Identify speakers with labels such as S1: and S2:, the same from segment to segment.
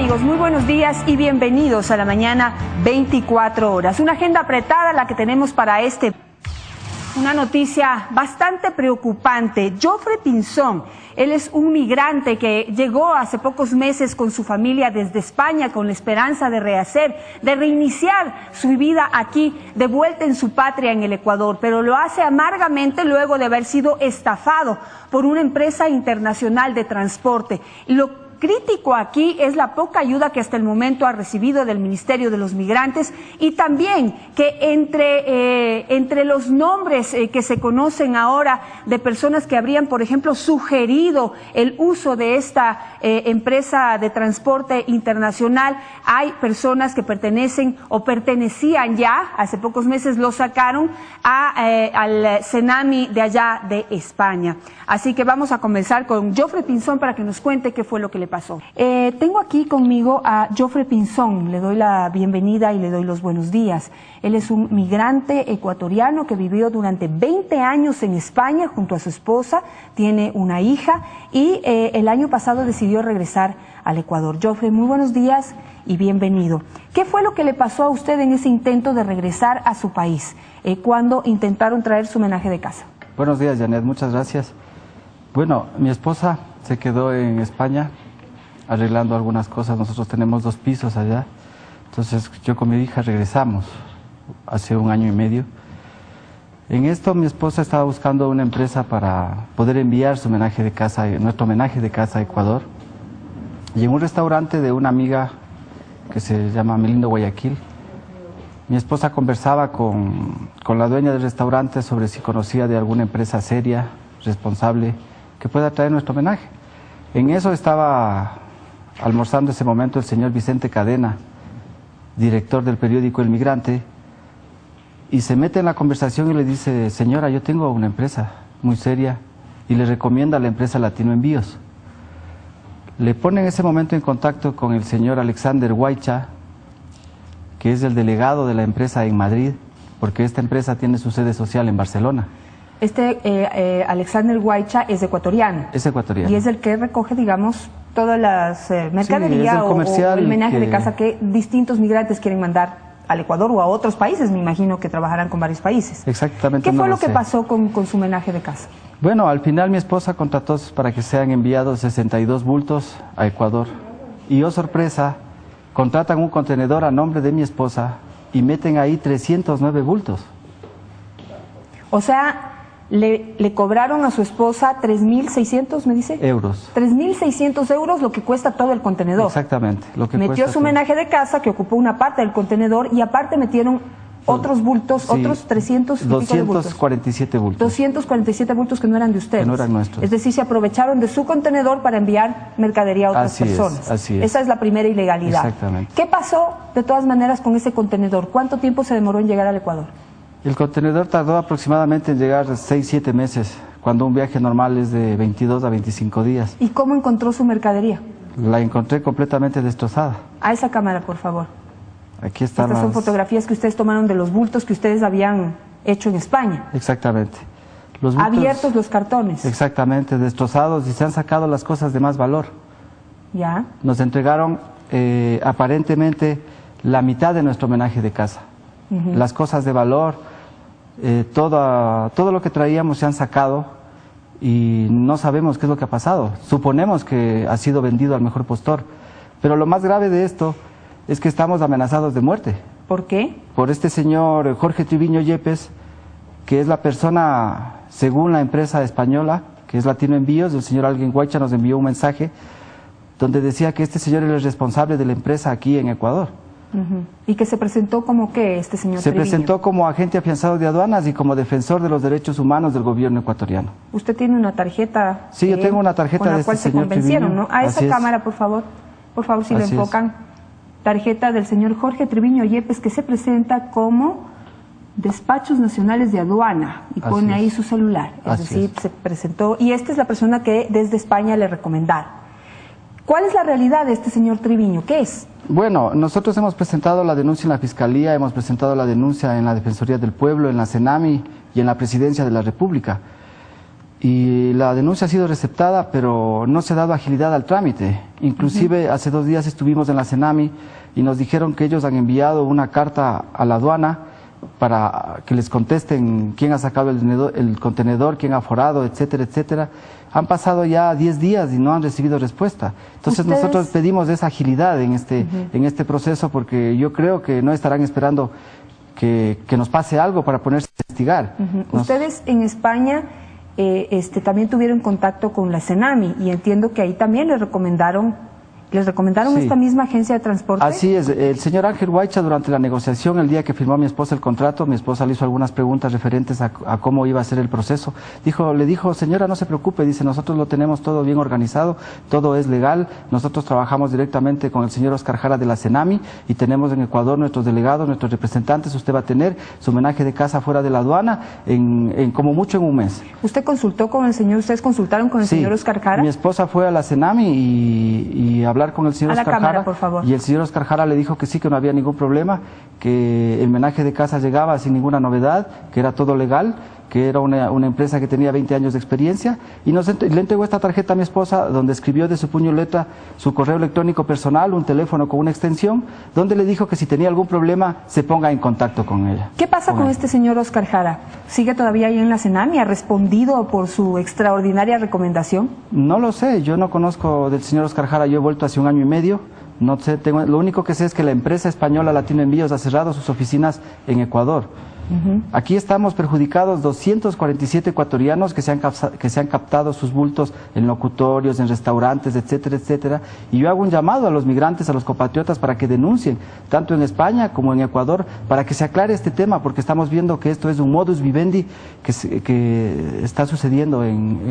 S1: amigos? Muy buenos días y bienvenidos a la mañana 24 horas. Una agenda apretada la que tenemos para este. Una noticia bastante preocupante. Jofre Pinzón, él es un migrante que llegó hace pocos meses con su familia desde España con la esperanza de rehacer, de reiniciar su vida aquí, de vuelta en su patria en el Ecuador, pero lo hace amargamente luego de haber sido estafado por una empresa internacional de transporte. Lo crítico aquí es la poca ayuda que hasta el momento ha recibido del Ministerio de los Migrantes y también que entre los nombres que se conocen ahora de personas que habrían, por ejemplo, sugerido el uso de esta empresa de transporte internacional, hay personas que pertenecen o pertenecían ya, hace pocos meses lo sacaron, al Cenami de allá de España. Así que vamos a comenzar con Jofre Pinzón para que nos cuente qué fue lo que le pasó. Tengo aquí conmigo a Jofre Pinzón, le doy la bienvenida y le doy los buenos días. Él es un migrante ecuatoriano que vivió durante 20 años en España junto a su esposa, tiene una hija y el año pasado decidió regresar al Ecuador. Jofre, muy buenos días y bienvenido. ¿Qué fue lo que le pasó a usted en ese intento de regresar a su país cuando intentaron traer su homenaje de casa?
S2: Buenos días, Janet, muchas gracias. Bueno, mi esposa se quedó en España arreglando algunas cosas. Nosotros tenemos 2 pisos allá. Entonces yo con mi hija regresamos hace 1 año y medio. En esto mi esposa estaba buscando una empresa para poder enviar su homenaje de casa, nuestro homenaje de casa a Ecuador. Y en un restaurante de una amiga que se llama Melindo Guayaquil, mi esposa conversaba con la dueña del restaurante sobre si conocía de alguna empresa seria, responsable, que pueda traer nuestro homenaje. En eso estaba almorzando ese momento el señor Vicente Cadena, director del periódico El Migrante, y se mete en la conversación y le dice: señora, yo tengo una empresa muy seria y le recomienda a la empresa Latino Envíos. Le pone en ese momento en contacto con el señor Alexander Guaycha, que es el delegado de la empresa en Madrid, porque esta empresa tiene su sede social en Barcelona.
S1: Alexander Guaycha es ecuatoriano.
S2: Es ecuatoriano.
S1: Y es el que recoge, digamos, todas las mercaderías o el homenaje de casa que distintos migrantes quieren mandar al Ecuador o a otros países. Me imagino que trabajarán con varios países.
S2: Exactamente.
S1: ¿Qué fue lo que pasó con su homenaje de casa?
S2: Bueno, al final mi esposa contrató para que sean enviados 62 bultos a Ecuador. Y oh sorpresa, contratan un contenedor a nombre de mi esposa y meten ahí 309 bultos. O sea,
S1: le cobraron a su esposa 3.600, me dice.
S2: Euros.
S1: 3.600 euros lo que cuesta todo el contenedor.
S2: Exactamente.
S1: Metió su homenaje de casa que ocupó una parte del contenedor y aparte metieron otros bultos, sí, otros
S2: 247 bultos.
S1: 247 bultos que no eran de ustedes.
S2: Que no eran nuestros.
S1: Es decir, se aprovecharon de su contenedor para enviar mercadería a otras personas.
S2: Así es.
S1: Esa es la primera ilegalidad.
S2: Exactamente.
S1: ¿Qué pasó de todas maneras con ese contenedor? ¿Cuánto tiempo se demoró en llegar al Ecuador?
S2: El contenedor tardó aproximadamente en llegar 6-7 meses, cuando un viaje normal es de 22 a 25 días.
S1: ¿Y cómo encontró su mercadería?
S2: La encontré completamente destrozada.
S1: A esa cámara, por favor.
S2: Aquí están.
S1: Estas son fotografías que ustedes tomaron de los bultos que ustedes habían hecho en España.
S2: Exactamente. Los bultos,
S1: abiertos los cartones.
S2: Exactamente, destrozados, y se han sacado las cosas de más valor.
S1: Ya.
S2: Nos entregaron aparentemente la mitad de nuestro homenaje de casa. Las cosas de valor, todo lo que traíamos se han sacado y no sabemos qué es lo que ha pasado. Suponemos que ha sido vendido al mejor postor, pero lo más grave de esto es que estamos amenazados de muerte.
S1: ¿Por qué?
S2: Por este señor Jorge Triviño Yepes, que es la persona, según la empresa española, que es Latino Envíos. El señor Alguien Guaycha nos envió un mensaje donde decía que este señor era el responsable de la empresa aquí en Ecuador.
S1: ¿Y que se presentó como qué este señor
S2: Se
S1: Triviño?
S2: presentó como agente afianzado de aduanas y como defensor de los derechos humanos del gobierno ecuatoriano.
S1: ¿Usted tiene una tarjeta?
S2: Sí, yo tengo una tarjeta
S1: con la
S2: de
S1: cual
S2: este
S1: se
S2: señor
S1: convencieron,
S2: Triviño.
S1: ¿no? A esa cámara, por favor, si lo enfocan. Tarjeta del señor Jorge Triviño Yepes, que se presenta como Despachos Nacionales de Aduana y pone ahí su celular. Es decir, se presentó, y esta es la persona que desde España le recomendaron. ¿Cuál es la realidad de este señor Triviño? ¿Qué es?
S2: Bueno, nosotros hemos presentado la denuncia en la Fiscalía, hemos presentado la denuncia en la Defensoría del Pueblo, en la Cenami y en la Presidencia de la República. y la denuncia ha sido receptada, pero no se ha dado agilidad al trámite. Inclusive hace 2 días estuvimos en la CENAMI y nos dijeron que ellos han enviado una carta a la aduana para que les contesten quién ha sacado el contenedor, quién ha aforado, etcétera, etcétera. Han pasado ya 10 días y no han recibido respuesta. Entonces nosotros pedimos esa agilidad en este proceso, porque yo creo que no estarán esperando que nos pase algo para ponerse a investigar.
S1: Ustedes en España también tuvieron contacto con la CENAMI y entiendo que ahí también les recomendaron
S2: Sí.
S1: esta misma agencia de transporte.
S2: Así es, el señor Ángel Huaycha, durante la negociación, el día que firmó mi esposa el contrato, mi esposa le hizo algunas preguntas referentes a cómo iba a ser el proceso. Le dijo, señora, no se preocupe, dice, nosotros lo tenemos todo bien organizado, todo es legal, nosotros trabajamos directamente con el señor Oscar Jara de la CENAMI y tenemos en Ecuador nuestros delegados, nuestros representantes, usted va a tener su homenaje de casa fuera de la aduana en como mucho en un mes.
S1: ¿Usted consultó con el señor, ustedes consultaron con el señor Oscar Jara?
S2: Mi esposa fue a la CENAMI y hablar con el señor Oscar Jara,
S1: por favor.
S2: Y el señor Oscar Jara le dijo que sí, que no había ningún problema, que el homenaje de casa llegaba sin ninguna novedad, que era todo legal, que era una empresa que tenía 20 años de experiencia, y le entregó esta tarjeta a mi esposa, donde escribió de su puño y letra su correo electrónico personal, un teléfono con una extensión, donde le dijo que si tenía algún problema se ponga en contacto con ella.
S1: ¿Qué pasa con este señor Oscar Jara? ¿Sigue todavía ahí en la CENAMI? ¿Ha respondido por su extraordinaria recomendación?
S2: No lo sé, yo no conozco del señor Oscar Jara, yo he vuelto hace 1 año y medio. No sé, lo único que sé es que la empresa española Latino Envíos ha cerrado sus oficinas en Ecuador. Aquí estamos perjudicados 247 ecuatorianos que se han captado sus bultos en locutorios, en restaurantes, etcétera, etcétera. Y yo hago un llamado a los migrantes, a los compatriotas, para que denuncien, tanto en España como en Ecuador, para que se aclare este tema, porque estamos viendo que esto es un modus vivendi que está sucediendo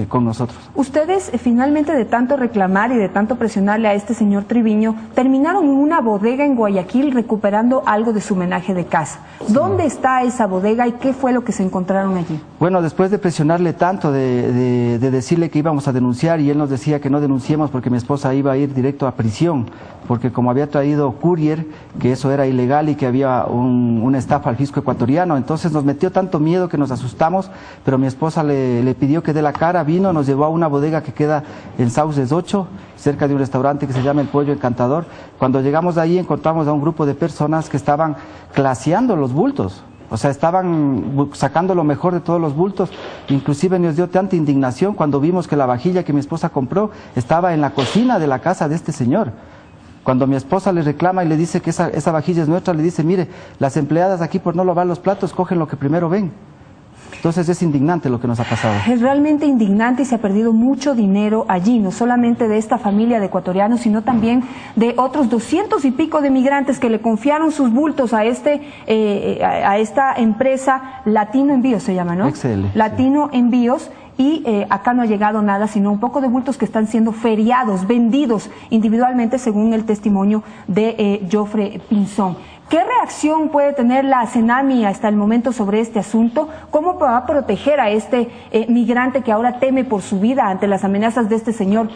S2: con nosotros.
S1: Ustedes, finalmente, de tanto reclamar y de tanto presionarle a este señor Triviño, terminaron en una bodega en Guayaquil recuperando algo de su homenaje de casa. Sí. ¿Dónde está esa bodega y qué fue lo que se encontraron allí?
S2: Bueno, después de presionarle tanto, de decirle que íbamos a denunciar, y él nos decía que no denunciemos porque mi esposa iba a ir directo a prisión, porque como había traído courier, que eso era ilegal y que había una estafa al fisco ecuatoriano, entonces nos metió tanto miedo que nos asustamos, pero mi esposa le pidió que dé la cara, vino, nos llevó a una bodega que queda en Sauces 8, cerca de un restaurante que se llama El Pollo Encantador. Cuando llegamos ahí encontramos a un grupo de personas que estaban claseando los bultos. O sea, estaban sacando lo mejor de todos los bultos. Inclusive nos dio tanta indignación cuando vimos que la vajilla que mi esposa compró estaba en la cocina de la casa de este señor. Cuando mi esposa le reclama y le dice que esa vajilla es nuestra, le dice, mire, las empleadas aquí por no lavar los platos cogen lo que primero ven. Entonces es indignante lo que nos ha pasado.
S1: Es realmente indignante y se ha perdido mucho dinero allí, no solamente de esta familia de ecuatorianos, sino también de otros 200 y pico de migrantes que le confiaron sus bultos a esta empresa Latino Envíos, se llama, ¿no?
S2: Excelente.
S1: Latino Envíos. Y acá no ha llegado nada, sino un poco de bultos que están siendo feriados, vendidos individualmente, según el testimonio de Jofre Pinzón. ¿Qué reacción puede tener la CENAMI hasta el momento sobre este asunto? ¿Cómo va a proteger a este migrante que ahora teme por su vida ante las amenazas de este señor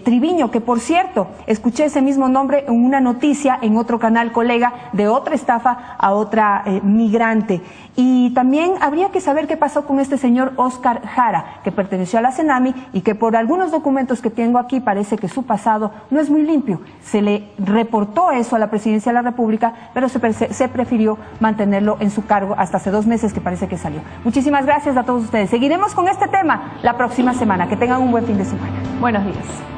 S1: Triviño? Que, por cierto, escuché ese mismo nombre en una noticia en otro canal colega de otra estafa a otra migrante. Y también habría que saber qué pasó con este señor Oscar Jara, que perteneció a la CENAMI y que por algunos documentos que tengo aquí parece que su pasado no es muy limpio. Se le reportó eso a la Presidencia de la República, pero se prefirió mantenerlo en su cargo hasta hace 2 meses que parece que salió. Muchísimas gracias a todos ustedes. Seguiremos con este tema la próxima semana. Que tengan un buen fin de semana. Buenos días.